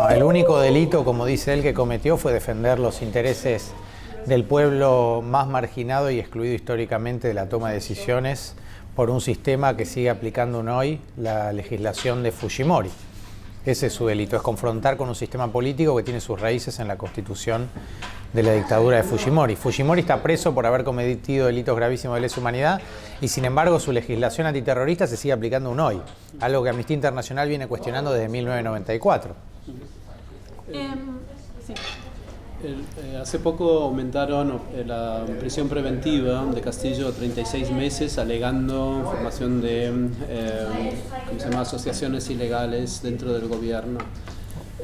No, el único delito, como dice él, que cometió fue defender los intereses del pueblo más marginado y excluido históricamente de la toma de decisiones por un sistema que sigue aplicando aún hoy la legislación de Fujimori. Ese es su delito, es confrontar con un sistema político que tiene sus raíces en la constitución de la dictadura de Fujimori. Fujimori está preso por haber cometido delitos gravísimos de lesa humanidad y sin embargo su legislación antiterrorista se sigue aplicando aún hoy, algo que Amnistía Internacional viene cuestionando desde 1994. Sí. Hace poco aumentaron la prisión preventiva de Castillo a 36 meses alegando formación de ¿cómo se llama? Asociaciones ilegales dentro del gobierno.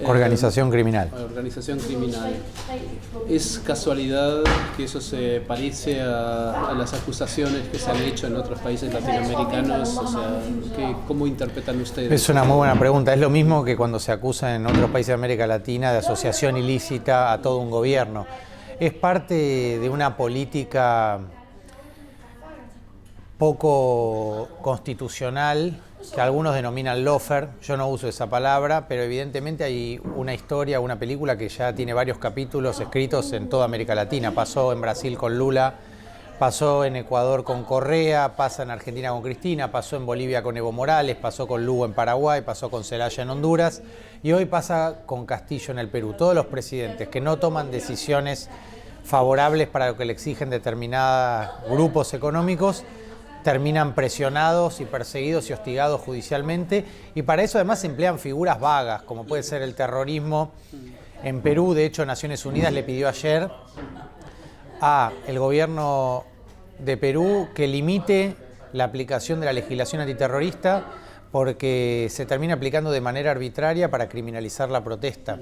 Organización criminal. Organización criminal. ¿Es casualidad que eso se parece a las acusaciones que se han hecho en otros países latinoamericanos? O sea, ¿cómo interpretan ustedes? Es una muy buena pregunta. Es lo mismo que cuando se acusa en otros países de América Latina de asociación ilícita a todo un gobierno. Es parte de una política poco constitucional que algunos denominan lawfare. Yo no uso esa palabra, pero evidentemente hay una historia, una película que ya tiene varios capítulos escritos en toda América Latina. Pasó en Brasil con Lula, pasó en Ecuador con Correa, pasa en Argentina con Cristina, pasó en Bolivia con Evo Morales, pasó con Lugo en Paraguay, pasó con Zelaya en Honduras y hoy pasa con Castillo en el Perú. Todos los presidentes que no toman decisiones favorables para lo que le exigen determinados grupos económicos terminan presionados y perseguidos y hostigados judicialmente, y para eso además se emplean figuras vagas, como puede ser el terrorismo. En Perú, de hecho, Naciones Unidas le pidió ayer al gobierno de Perú que limite la aplicación de la legislación antiterrorista porque se termina aplicando de manera arbitraria para criminalizar la protesta,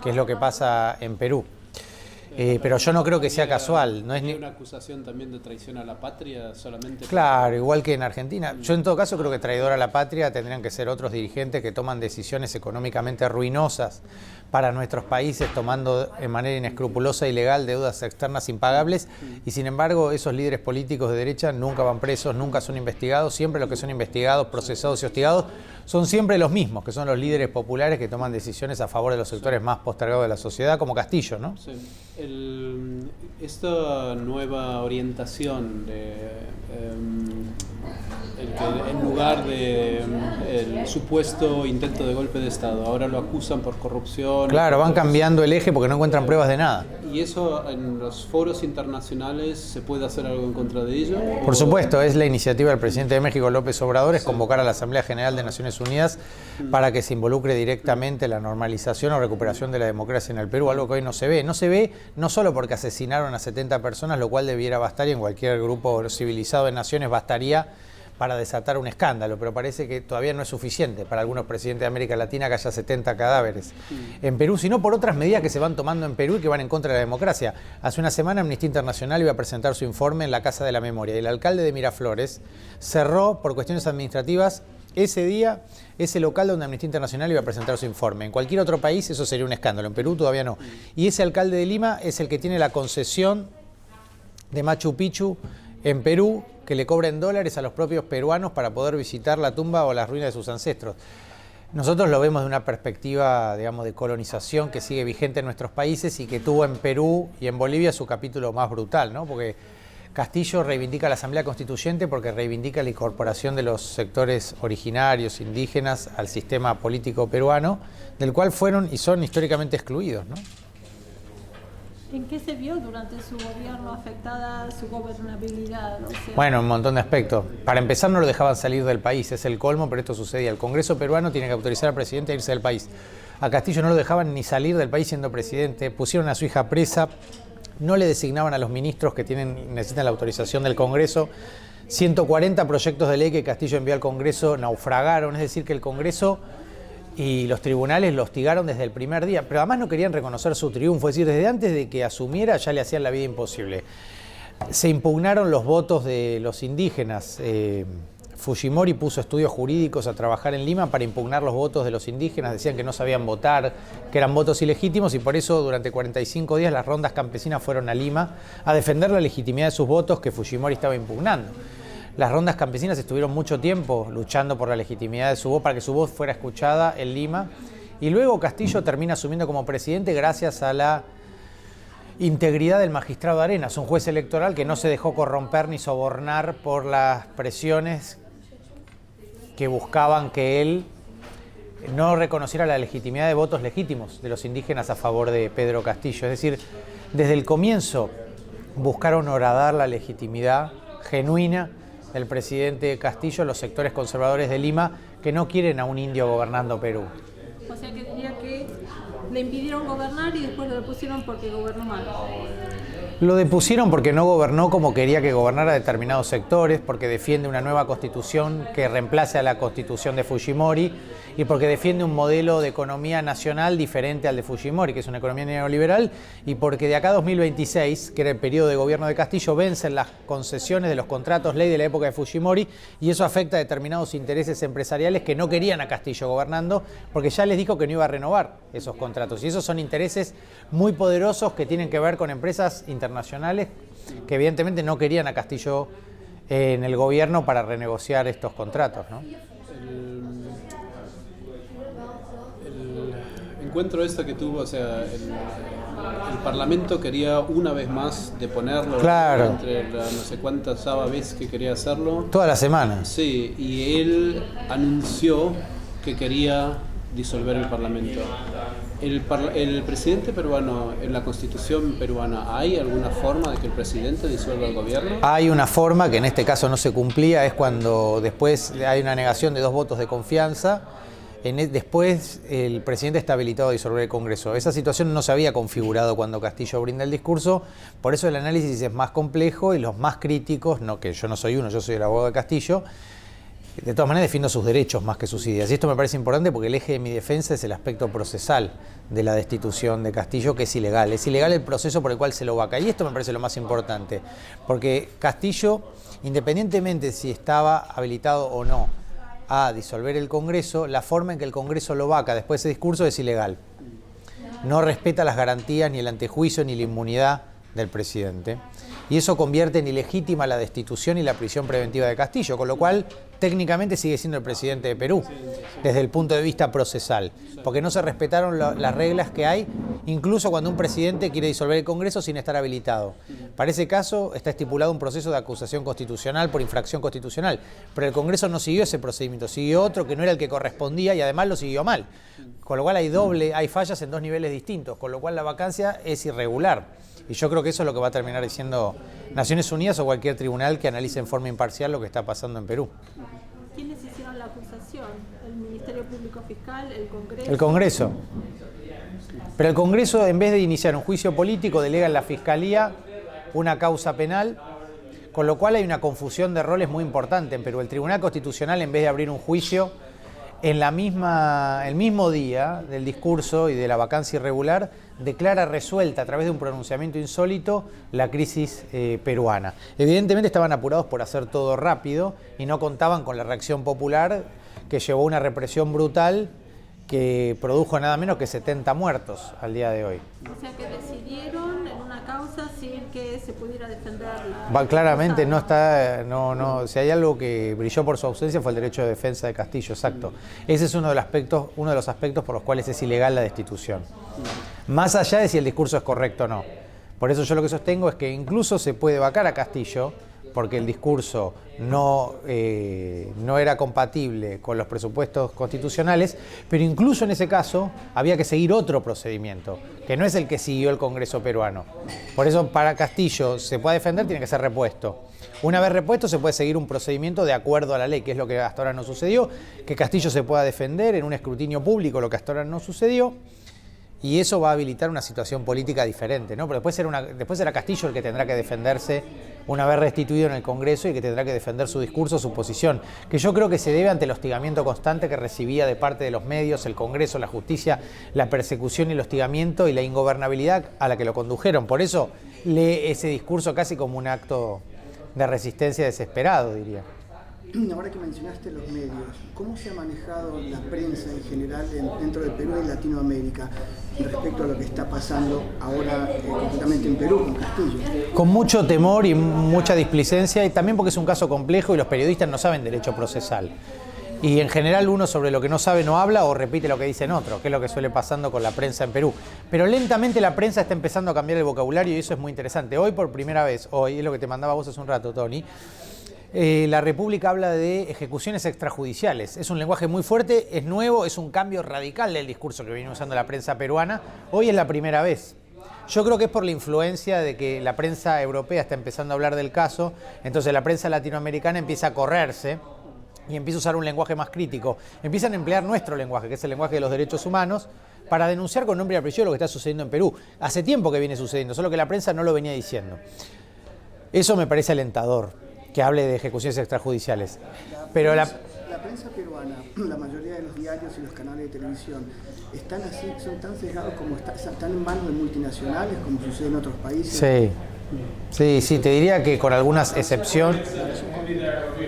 que es lo que pasa en Perú. Pero yo no creo que sea casual. No es una acusación también de traición a la patria solamente. Claro, igual que en Argentina. Yo en todo caso creo que traidor a la patria tendrían que ser otros dirigentes que toman decisiones económicamente ruinosas para nuestros países, tomando de manera inescrupulosa e ilegal deudas externas impagables, y sin embargo esos líderes políticos de derecha nunca van presos, nunca son investigados. Siempre los que son investigados, procesados y hostigados son siempre los mismos, que son los líderes populares que toman decisiones a favor de los sectores más postergados de la sociedad, como Castillo, ¿no? Sí. Esta nueva orientación de el que en lugar de el supuesto intento de golpe de Estado, ahora lo acusan por corrupción. Claro, van cambiando el eje porque no encuentran pruebas de nada. ¿Y eso en los foros internacionales se puede hacer algo en contra de ello? Por supuesto, es la iniciativa del presidente de México, López Obrador, es convocar a la Asamblea General de Naciones Unidas para que se involucre directamente la normalización o recuperación de la democracia en el Perú, algo que hoy no se ve. No se ve no solo porque asesinaron a 70 personas, lo cual debiera bastar, y en cualquier grupo civilizado de naciones bastaría para desatar un escándalo, pero parece que todavía no es suficiente para algunos presidentes de América Latina que haya 70 cadáveres en Perú, sino por otras medidas que se van tomando en Perú y que van en contra de la democracia. Hace una semana Amnistía Internacional iba a presentar su informe en la Casa de la Memoria y el alcalde de Miraflores cerró por cuestiones administrativas ese día ese local donde Amnistía Internacional iba a presentar su informe. En cualquier otro país eso sería un escándalo, en Perú todavía no. Y ese alcalde de Lima es el que tiene la concesión de Machu Picchu en Perú, que le cobren dólares a los propios peruanos para poder visitar la tumba o las ruinas de sus ancestros. Nosotros lo vemos de una perspectiva, digamos, de colonización que sigue vigente en nuestros países y que tuvo en Perú y en Bolivia su capítulo más brutal, ¿no? Porque Castillo reivindica la Asamblea Constituyente porque reivindica la incorporación de los sectores originarios, indígenas, al sistema político peruano, del cual fueron y son históricamente excluidos, ¿no? ¿En qué se vio durante su gobierno afectada su gobernabilidad? O sea, Bueno, un montón de aspectos. Para empezar, no lo dejaban salir del país, es el colmo, pero esto sucedía. El Congreso peruano tiene que autorizar al presidente a irse del país. A Castillo no lo dejaban ni salir del país siendo presidente, pusieron a su hija presa, no le designaban a los ministros que necesitan la autorización del Congreso. 140 proyectos de ley que Castillo envió al Congreso naufragaron, es decir, que el Congreso y los tribunales lo hostigaron desde el primer día, pero además no querían reconocer su triunfo, es decir, desde antes de que asumiera ya le hacían la vida imposible. Se impugnaron los votos de los indígenas. Fujimori puso estudios jurídicos a trabajar en Lima para impugnar los votos de los indígenas, decían que no sabían votar, que eran votos ilegítimos, y por eso durante 45 días las rondas campesinas fueron a Lima a defender la legitimidad de sus votos que Fujimori estaba impugnando. Las rondas campesinas estuvieron mucho tiempo luchando por la legitimidad de su voz, para que su voz fuera escuchada en Lima, Y luego Castillo termina asumiendo como presidente gracias a la integridad del magistrado Arenas, un juez electoral que no se dejó corromper ni sobornar por las presiones que buscaban que él no reconociera la legitimidad de votos legítimos de los indígenas a favor de Pedro Castillo. Es decir, desde el comienzo buscaron horadar la legitimidad genuina del presidente Castillo, los sectores conservadores de Lima, que no quieren a un indio gobernando Perú. O sea que diría que le impidieron gobernar y después lo depusieron porque gobernó mal. Lo depusieron porque no gobernó como quería que gobernara determinados sectores, porque defiende una nueva constitución que reemplace a la constitución de Fujimori y porque defiende un modelo de economía nacional diferente al de Fujimori, que es una economía neoliberal, y porque de acá a 2026, que era el periodo de gobierno de Castillo, vencen las concesiones de los contratos ley de la época de Fujimori y eso afecta a determinados intereses empresariales que no querían a Castillo gobernando porque ya les dijo que no iba a renovar esos contratos. Y esos son intereses muy poderosos que tienen que ver con empresas internacionales que evidentemente no querían a Castillo en el gobierno para renegociar estos contratos, ¿no? El encuentro que tuvo, o sea, el Parlamento quería una vez más deponerlo, claro, entre no sé cuántas veces que quería hacerlo. Toda la semana. Sí, y él anunció que quería disolver el Parlamento. El presidente peruano, en la Constitución peruana, ¿hay alguna forma de que el presidente disuelva el gobierno? Hay una forma que en este caso no se cumplía, es cuando después hay una negación de 2 votos de confianza. Después el presidente está habilitado a disolver el Congreso. Esa situación no se había configurado cuando Castillo brinda el discurso, por eso el análisis es más complejo y los más críticos, no que yo no soy uno, yo soy el abogado de Castillo, de todas maneras defiendo sus derechos más que sus ideas. Y esto me parece importante porque el eje de mi defensa es el aspecto procesal de la destitución de Castillo, que es ilegal. Es ilegal el proceso por el cual se lo vaca. Y esto me parece lo más importante, porque Castillo, independientemente si estaba habilitado o no a disolver el Congreso, la forma en que el Congreso lo vaca después de ese discurso es ilegal. No respeta las garantías, ni el antejuicio, ni la inmunidad del presidente. Y eso convierte en ilegítima la destitución y la prisión preventiva de Castillo, con lo cual técnicamente sigue siendo el presidente de Perú, desde el punto de vista procesal, porque no se respetaron las reglas que hay, incluso cuando un presidente quiere disolver el Congreso sin estar habilitado. Para ese caso está estipulado un proceso de acusación constitucional por infracción constitucional, pero el Congreso no siguió ese procedimiento, siguió otro que no era el que correspondía y además lo siguió mal, con lo cual hay fallas en 2 niveles distintos, con lo cual la vacancia es irregular. Y yo creo que eso es lo que va a terminar diciendo Naciones Unidas o cualquier tribunal que analice en forma imparcial lo que está pasando en Perú. ¿Quiénes hicieron la acusación? ¿El Ministerio Público Fiscal? ¿El Congreso? El Congreso. Pero el Congreso, en vez de iniciar un juicio político, delega en la Fiscalía una causa penal, con lo cual hay una confusión de roles muy importante en Perú. El Tribunal Constitucional, en vez de abrir un juicio en el mismo día del discurso y de la vacancia irregular, declara resuelta a través de un pronunciamiento insólito la crisis peruana. Evidentemente estaban apurados por hacer todo rápido y no contaban con la reacción popular que llevó a una represión brutal que produjo nada menos que 70 muertos al día de hoy. O sea que decidieron en una causa sin que se pudiera defender la... Claramente no está, si hay algo que brilló por su ausencia fue el derecho de defensa de Castillo, exacto. Ese es uno de los aspectos por los cuales es ilegal la destitución. Más allá de si el discurso es correcto o no. Por eso yo lo que sostengo es que incluso se puede vacar a Castillo porque el discurso no era compatible con los presupuestos constitucionales, pero incluso en ese caso había que seguir otro procedimiento, que no es el que siguió el Congreso peruano. Por eso para Castillo se puede defender, tiene que ser repuesto. Una vez repuesto se puede seguir un procedimiento de acuerdo a la ley, que es lo que hasta ahora no sucedió, que Castillo se pueda defender en un escrutinio público, lo que hasta ahora no sucedió. Y eso va a habilitar una situación política diferente, ¿no? Pero después será Castillo el que tendrá que defenderse una vez restituido en el Congreso y que tendrá que defender su discurso, su posición, que yo creo que se debe ante el hostigamiento constante que recibía de parte de los medios, el Congreso, la justicia, la persecución y el hostigamiento y la ingobernabilidad a la que lo condujeron. Por eso lee ese discurso casi como un acto de resistencia desesperado, diría. Ahora que mencionaste los medios, ¿cómo se ha manejado la prensa en general dentro de Perú y Latinoamérica respecto a lo que está pasando ahora concretamente en Perú con Castillo? Con mucho temor y mucha displicencia, y también porque es un caso complejo y los periodistas no saben derecho procesal. Y en general uno sobre lo que no sabe no habla o repite lo que dicen otros, que es lo que suele pasando con la prensa en Perú. Pero lentamente la prensa está empezando a cambiar el vocabulario y eso es muy interesante. Hoy por primera vez, hoy es lo que te mandaba vos hace un rato, Tony, la República habla de ejecuciones extrajudiciales. Es un lenguaje muy fuerte, es nuevo, es un cambio radical del discurso que viene usando la prensa peruana. Hoy es la primera vez. Yo creo que es por la influencia de que la prensa europea está empezando a hablar del caso, entonces la prensa latinoamericana empieza a correrse y empieza a usar un lenguaje más crítico. Empiezan a emplear nuestro lenguaje, que es el lenguaje de los derechos humanos, para denunciar con nombre y apellido lo que está sucediendo en Perú. Hace tiempo que viene sucediendo, solo que la prensa no lo venía diciendo. Eso me parece alentador, que hable de ejecuciones extrajudiciales. Pero la prensa peruana, la mayoría de los diarios y los canales de televisión, están así, son tan cegados como están en manos de multinacionales, como sucede en otros países. Sí, te diría que con algunas excepciones.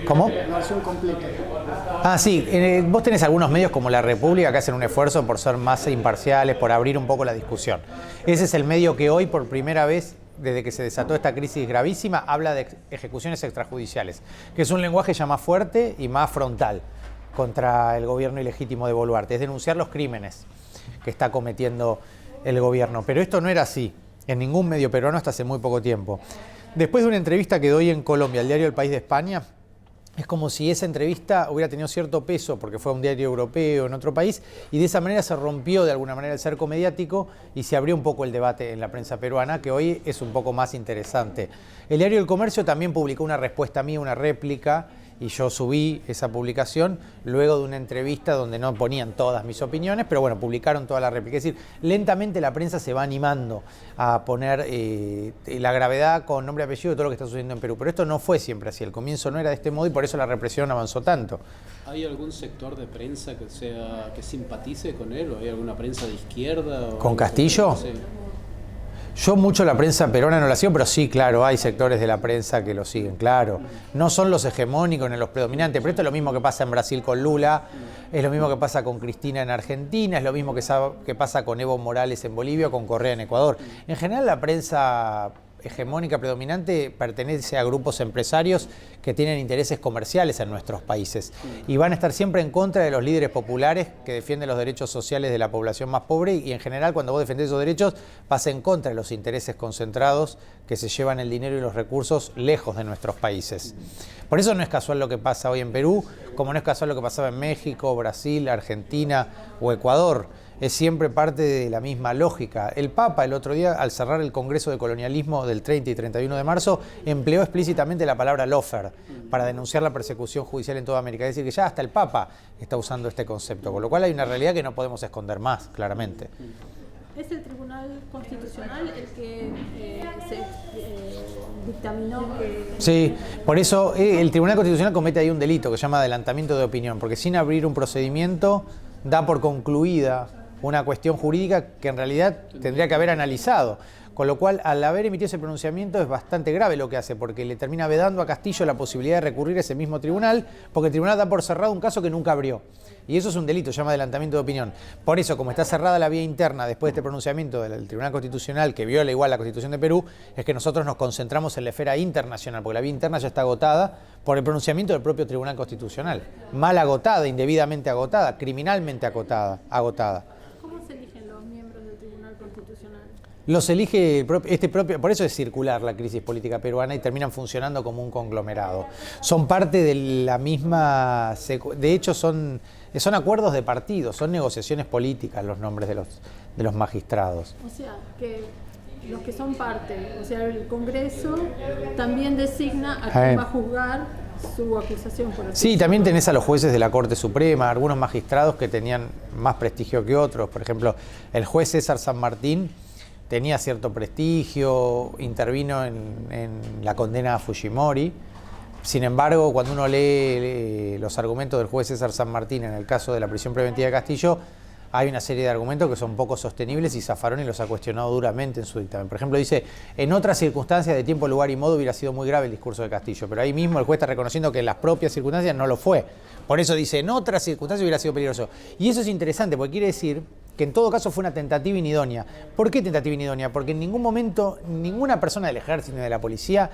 ¿Cómo? La versión completa. Sí, vos tenés algunos medios como La República que hacen un esfuerzo por ser más imparciales, por abrir un poco la discusión. Ese es el medio que hoy, por primera vez, desde que se desató esta crisis gravísima, habla de ejecuciones extrajudiciales, que es un lenguaje ya más fuerte y más frontal contra el gobierno ilegítimo de Boluarte, es denunciar los crímenes que está cometiendo el gobierno. Pero esto no era así en ningún medio peruano hasta hace muy poco tiempo. Después de una entrevista que doy en Colombia, al diario El País de España, es como si esa entrevista hubiera tenido cierto peso porque fue a un diario europeo en otro país y de esa manera se rompió de alguna manera el cerco mediático y se abrió un poco el debate en la prensa peruana, que hoy es un poco más interesante. El diario El Comercio también publicó una respuesta mía, una réplica, y yo subí esa publicación luego de una entrevista donde no ponían todas mis opiniones, pero bueno, publicaron toda la réplica. Es decir, lentamente la prensa se va animando a poner la gravedad con nombre y apellido de todo lo que está sucediendo en Perú. Pero esto no fue siempre así, el comienzo no era de este modo y por eso la represión avanzó tanto. ¿Hay algún sector de prensa que simpatice con él? ¿O hay alguna prensa de izquierda? ¿Con Castillo? Sí. Yo mucho la prensa peruana no la sigo, pero sí, claro, hay sectores de la prensa que lo siguen, claro. No son los hegemónicos ni los predominantes, pero esto es lo mismo que pasa en Brasil con Lula, es lo mismo que pasa con Cristina en Argentina, es lo mismo que pasa con Evo Morales en Bolivia o con Correa en Ecuador. En general la prensa hegemónica predominante pertenece a grupos empresarios que tienen intereses comerciales en nuestros países y van a estar siempre en contra de los líderes populares que defienden los derechos sociales de la población más pobre y en general cuando vos defendés esos derechos vas en contra de los intereses concentrados que se llevan el dinero y los recursos lejos de nuestros países. Por eso no es casual lo que pasa hoy en Perú, como no es casual lo que pasaba en México, Brasil, Argentina o Ecuador. Es siempre parte de la misma lógica. El Papa el otro día, al cerrar el Congreso de Colonialismo del 30 y 31 de marzo, empleó explícitamente la palabra lawfare para denunciar la persecución judicial en toda América. Es decir, que ya hasta el Papa está usando este concepto, con lo cual hay una realidad que no podemos esconder más, claramente. ¿Es el Tribunal Constitucional el que dictaminó que...? Sí, por eso el Tribunal Constitucional comete ahí un delito que se llama adelantamiento de opinión, porque sin abrir un procedimiento da por concluida una cuestión jurídica que en realidad tendría que haber analizado. Con lo cual, al haber emitido ese pronunciamiento es bastante grave lo que hace, porque le termina vedando a Castillo la posibilidad de recurrir a ese mismo tribunal, porque el tribunal da por cerrado un caso que nunca abrió. Y eso es un delito, se llama adelantamiento de opinión. Por eso, como está cerrada la vía interna después de este pronunciamiento del Tribunal Constitucional, que viola igual la Constitución de Perú, es que nosotros nos concentramos en la esfera internacional, porque la vía interna ya está agotada por el pronunciamiento del propio Tribunal Constitucional. Mal agotada, indebidamente agotada, criminalmente agotada. ¿Cómo se eligen los miembros del Tribunal Constitucional? Los elige por eso es circular la crisis política peruana y terminan funcionando como un conglomerado. Son parte de la misma, de hecho son acuerdos de partidos, son negociaciones políticas los nombres de los magistrados. O sea, que los que son parte, o sea, el Congreso también designa a quién va a juzgar su acusación. Sí, también tenés a los jueces de la Corte Suprema, algunos magistrados que tenían más prestigio que otros. Por ejemplo, el juez César San Martín tenía cierto prestigio, intervino en la condena a Fujimori. Sin embargo, cuando uno lee los argumentos del juez César San Martín en el caso de la prisión preventiva de Castillo, hay una serie de argumentos que son poco sostenibles y Zaffaroni los ha cuestionado duramente en su dictamen. Por ejemplo, dice, en otras circunstancias de tiempo, lugar y modo hubiera sido muy grave el discurso de Castillo, pero ahí mismo el juez está reconociendo que en las propias circunstancias no lo fue. Por eso dice, en otras circunstancias hubiera sido peligroso. Y eso es interesante, porque quiere decir que en todo caso fue una tentativa inidónea. ¿Por qué tentativa inidónea? Porque en ningún momento ninguna persona del ejército ni de la policía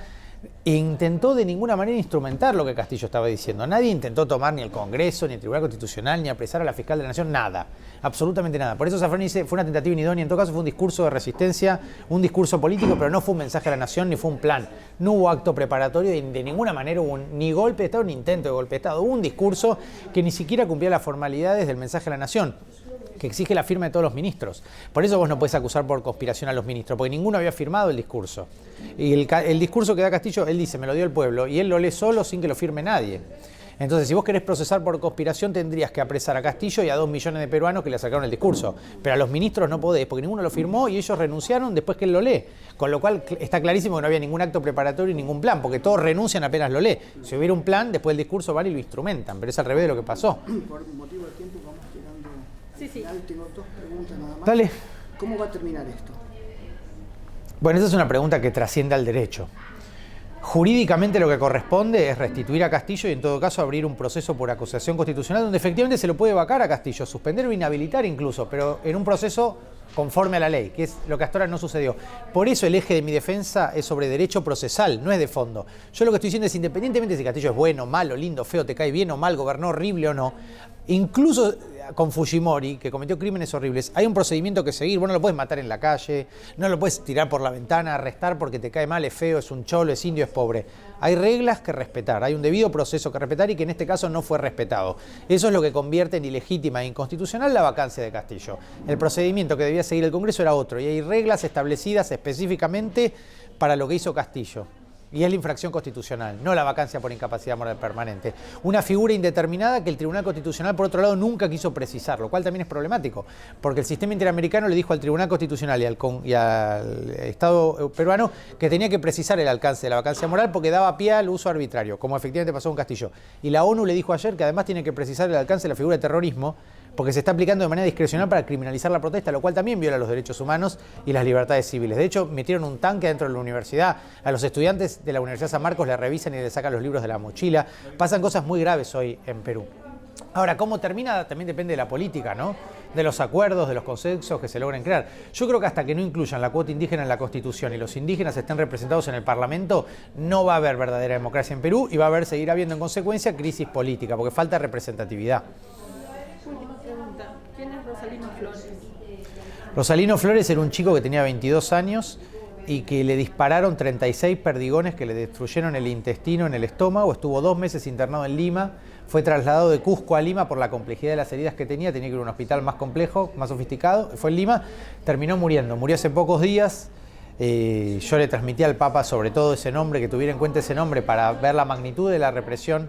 intentó de ninguna manera instrumentar lo que Castillo estaba diciendo. Nadie intentó tomar ni el Congreso, ni el Tribunal Constitucional, ni apresar a la fiscal de la Nación, nada. Absolutamente nada. Por eso Zafroni dice, fue una tentativa inidónea, en todo caso fue un discurso de resistencia, un discurso político, pero no fue un mensaje a la Nación, ni fue un plan. No hubo acto preparatorio y de ninguna manera hubo ni golpe de Estado, ni intento de golpe de Estado. Hubo un discurso que ni siquiera cumplía las formalidades del mensaje a la Nación, que exige la firma de todos los ministros. Por eso vos no podés acusar por conspiración a los ministros, porque ninguno había firmado el discurso. Y el discurso que da Castillo, él dice, me lo dio el pueblo, y él lo lee solo sin que lo firme nadie. Entonces, si vos querés procesar por conspiración, tendrías que apresar a Castillo y a 2 millones de peruanos que le sacaron el discurso. Pero a los ministros no podés, porque ninguno lo firmó y ellos renunciaron después que él lo lee. Con lo cual está clarísimo que no había ningún acto preparatorio y ningún plan, porque todos renuncian apenas lo lee. Si hubiera un plan, después del discurso van y lo instrumentan, pero es al revés de lo que pasó. Por motivo de tiempo vamos llegando al final. Tengo 2 preguntas nada más. Dale. ¿Cómo va a terminar esto? Bueno, esa es una pregunta que trasciende al derecho. Jurídicamente lo que corresponde es restituir a Castillo y en todo caso abrir un proceso por acusación constitucional donde efectivamente se lo puede vacar a Castillo, suspender o inhabilitar incluso, pero en un proceso conforme a la ley, que es lo que hasta ahora no sucedió. Por eso el eje de mi defensa es sobre derecho procesal, no es de fondo. Yo lo que estoy diciendo es, independientemente de si Castillo es bueno, malo, lindo, feo, te cae bien o mal, gobernó horrible o no, incluso con Fujimori, que cometió crímenes horribles, hay un procedimiento que seguir. Vos no lo puedes matar en la calle, no lo puedes tirar por la ventana, arrestar porque te cae mal, es feo, es un cholo, es indio, es pobre. Hay reglas que respetar, hay un debido proceso que respetar y que en este caso no fue respetado. Eso es lo que convierte en ilegítima e inconstitucional la vacancia de Castillo. El procedimiento que debía seguir el Congreso era otro y hay reglas establecidas específicamente para lo que hizo Castillo. Y es la infracción constitucional, no la vacancia por incapacidad moral permanente. Una figura indeterminada que el Tribunal Constitucional, por otro lado, nunca quiso precisar, lo cual también es problemático, porque el sistema interamericano le dijo al Tribunal Constitucional y al Estado peruano que tenía que precisar el alcance de la vacancia moral porque daba pie al uso arbitrario, como efectivamente pasó con Castillo. Y la ONU le dijo ayer que además tiene que precisar el alcance de la figura de terrorismo, porque se está aplicando de manera discrecional para criminalizar la protesta, lo cual también viola los derechos humanos y las libertades civiles. De hecho, metieron un tanque dentro de la universidad, a los estudiantes de la Universidad San Marcos le revisan y le sacan los libros de la mochila. Pasan cosas muy graves hoy en Perú. Ahora, ¿cómo termina? También depende de la política, ¿no? De los acuerdos, de los consensos que se logren crear. Yo creo que hasta que no incluyan la cuota indígena en la Constitución y los indígenas estén representados en el Parlamento, no va a haber verdadera democracia en Perú y va a haber, seguir habiendo en consecuencia crisis política, porque falta representatividad. ¿Quién es Rosalino Flores? Rosalino Flores era un chico que tenía 22 años y que le dispararon 36 perdigones que le destruyeron el intestino en el estómago. Estuvo 2 meses internado en Lima, fue trasladado de Cusco a Lima por la complejidad de las heridas que tenía que ir a un hospital más complejo, más sofisticado. Fue en Lima, terminó muriendo. Murió hace pocos días. Yo le transmití al Papa sobre todo ese nombre, que tuviera en cuenta ese nombre para ver la magnitud de la represión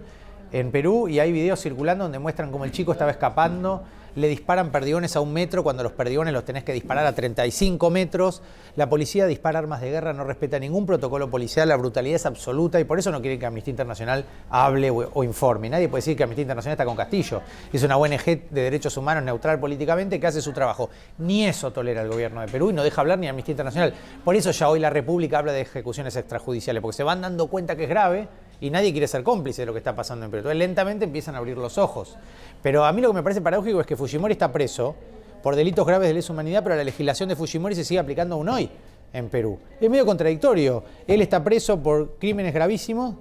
en Perú, y hay videos circulando donde muestran cómo el chico estaba escapando. Le disparan perdigones a 1 metro cuando los perdigones los tenés que disparar a 35 metros. La policía dispara armas de guerra, no respeta ningún protocolo policial, la brutalidad es absoluta y por eso no quieren que Amnistía Internacional hable o informe. Nadie puede decir que Amnistía Internacional está con Castillo. Es una ONG de derechos humanos neutral políticamente que hace su trabajo. Ni eso tolera el gobierno de Perú y no deja hablar ni Amnistía Internacional. Por eso ya hoy la República habla de ejecuciones extrajudiciales, porque se van dando cuenta que es grave y nadie quiere ser cómplice de lo que está pasando en Perú. Entonces lentamente empiezan a abrir los ojos. Pero a mí lo que me parece paradójico es que Fujimori está preso por delitos graves de lesa humanidad, pero la legislación de Fujimori se sigue aplicando aún hoy en Perú. Es medio contradictorio. Él está preso por crímenes gravísimos,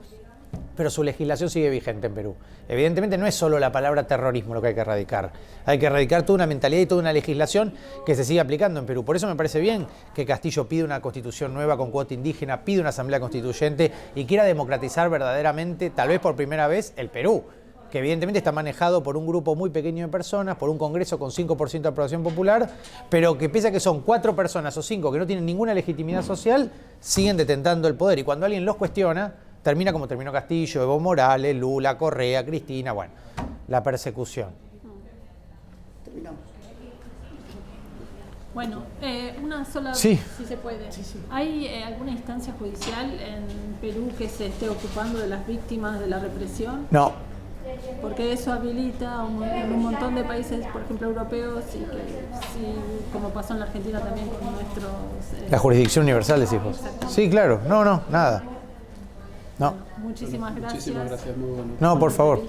pero su legislación sigue vigente en Perú. Evidentemente no es solo la palabra terrorismo lo que hay que erradicar. Hay que erradicar toda una mentalidad y toda una legislación que se sigue aplicando en Perú. Por eso me parece bien que Castillo pide una constitución nueva con cuota indígena, pide una asamblea constituyente y quiera democratizar verdaderamente, tal vez por primera vez, el Perú, que evidentemente está manejado por un grupo muy pequeño de personas, por un Congreso con 5% de aprobación popular, pero que pese a que son 4 personas o 5 que no tienen ninguna legitimidad social, siguen detentando el poder. Y cuando alguien los cuestiona, termina como terminó Castillo, Evo Morales, Lula, Correa, Cristina, bueno, la persecución. Terminamos. Bueno, una sola, sí, si se puede. Sí. ¿Hay alguna instancia judicial en Perú que se esté ocupando de las víctimas de la represión? No. Porque eso habilita en un montón de países, por ejemplo, europeos, y que, sí, como pasó en la Argentina también con nuestros... La jurisdicción universal, decís vos. Sí, claro. No, nada. No. Bueno, muchísimas gracias. Muchísimas gracias, muy bueno. No, por favor.